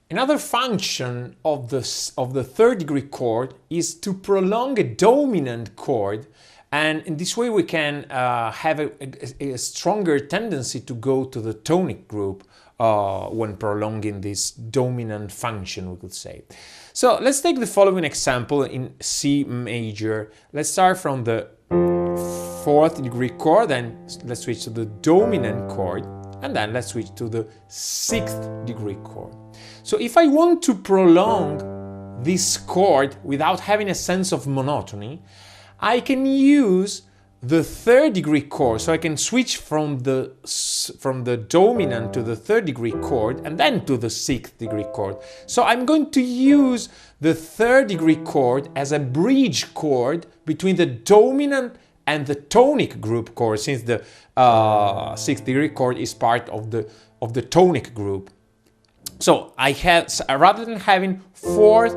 Another function of the third degree chord is to prolong a dominant chord, and in this way we can have a stronger tendency to go to the tonic group when prolonging this dominant function, we could say. So let's take the following example in C major. Let's start from the fourth degree chord, then let's switch to the dominant chord, and then let's switch to the sixth degree chord. So if I want to prolong this chord without having a sense of monotony, I can use the third degree chord. So I can switch from the dominant to the third degree chord and then to the sixth degree chord. So I'm going to use the third degree chord as a bridge chord between the dominant and the tonic group chord, since the sixth degree chord is part of the tonic group. So I have, rather than having fourth,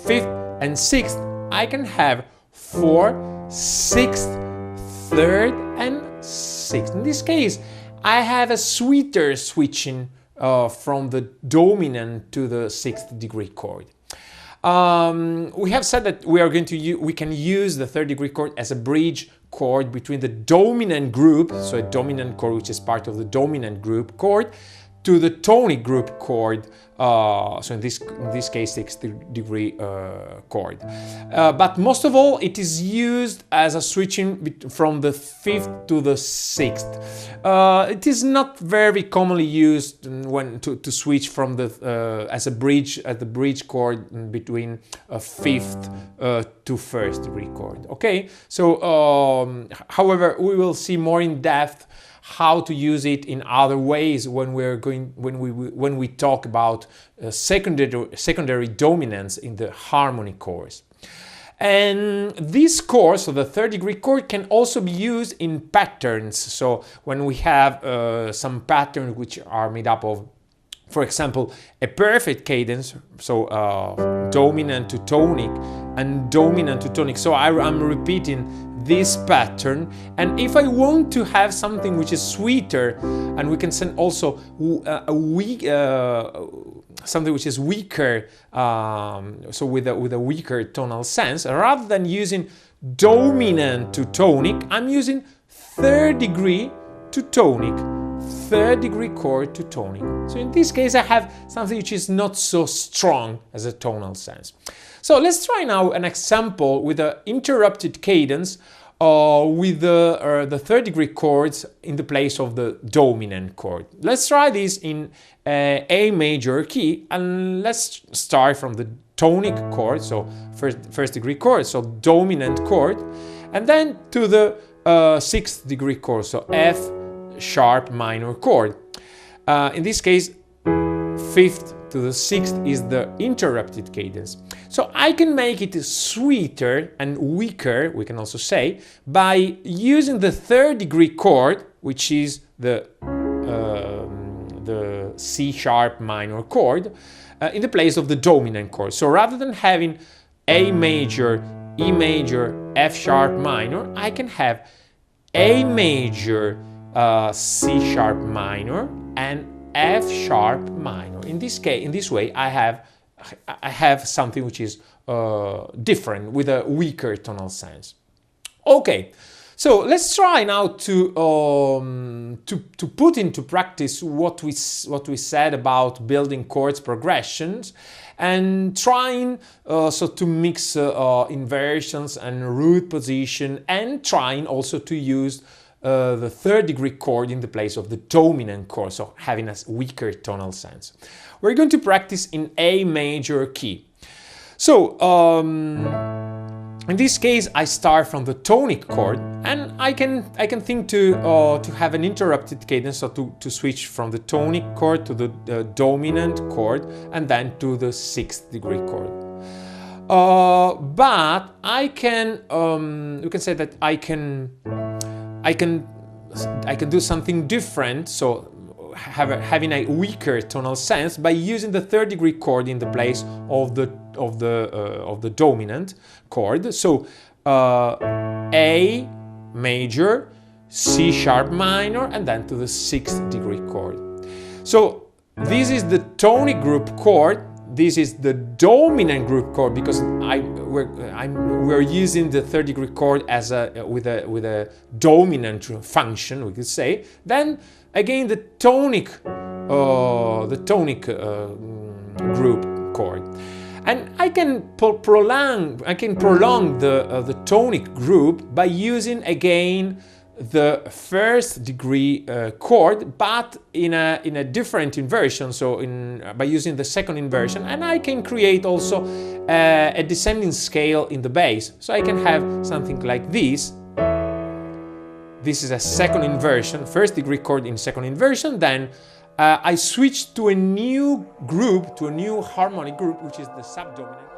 fifth, and sixth, I can have fourth, sixth, third, and sixth. In this case, I have a sweeter switching from the dominant to the sixth degree chord. We have said that we can use the third degree chord as a bridge chord between the dominant group, so a dominant chord which is part of the dominant group chord, to the tonic group chord, so in this case sixth degree chord. But most of all, it is used as a switching from the fifth to the sixth. It is not very commonly used when to switch from the as a bridge at the bridge chord between fifth to first degree chord. Okay, so however, we will see more in depth how to use it in other ways when we talk about secondary dominance in the harmonic course. And this chord, so the third degree chord, can also be used in patterns. So when we have some patterns which are made up of, for example, a perfect cadence, so dominant to tonic and dominant to tonic. So I'm repeating this pattern, and if I want to have something which is sweeter, and we can send also something which is weaker, so with a weaker tonal sense, rather than using dominant to tonic, I'm using third degree to tonic, third degree chord to tonic. So in this case I have something which is not so strong as a tonal sense. So let's try now an example with an interrupted cadence with the third degree chords in the place of the dominant chord. Let's try this in A major key, and let's start from the tonic chord, so first degree chord, so dominant chord, and then to the sixth degree chord, so F sharp minor chord. In this case, fifth to the sixth is the interrupted cadence. So I can make it sweeter and weaker, we can also say, by using the third degree chord, which is the C sharp minor chord, in the place of the dominant chord. So rather than having A major, E major, F sharp minor, I can have A major, C sharp minor, and F sharp minor. In this case, in this way, I have something which is different with a weaker tonal sense. Okay, so let's try now to put into practice what we said about building chords progressions, and trying so to mix inversions and root position, and trying also to use the third degree chord in the place of the dominant chord, so having a weaker tonal sense. We're going to practice in A major key. So in this case I start from the tonic chord, and I can think to have an interrupted cadence, so to switch from the tonic chord to the dominant chord and then to the sixth degree chord. But I can you can say that I can do something different, so having a weaker tonal sense by using the third degree chord in the place of the dominant chord. So A major, C sharp minor, and then to the sixth degree chord. So this is the tonic group chord this is the dominant group chord because we're using the third degree chord as with a dominant function, we could say. Then again the tonic group chord, and I can prolong the tonic group by using again the first degree chord, but in a different inversion, so by using the second inversion, and I can create also a descending scale in the bass. So I can have something like this. This is a second inversion, first degree chord in second inversion, then I switch to a new group, to a new harmonic group, which is the subdominant.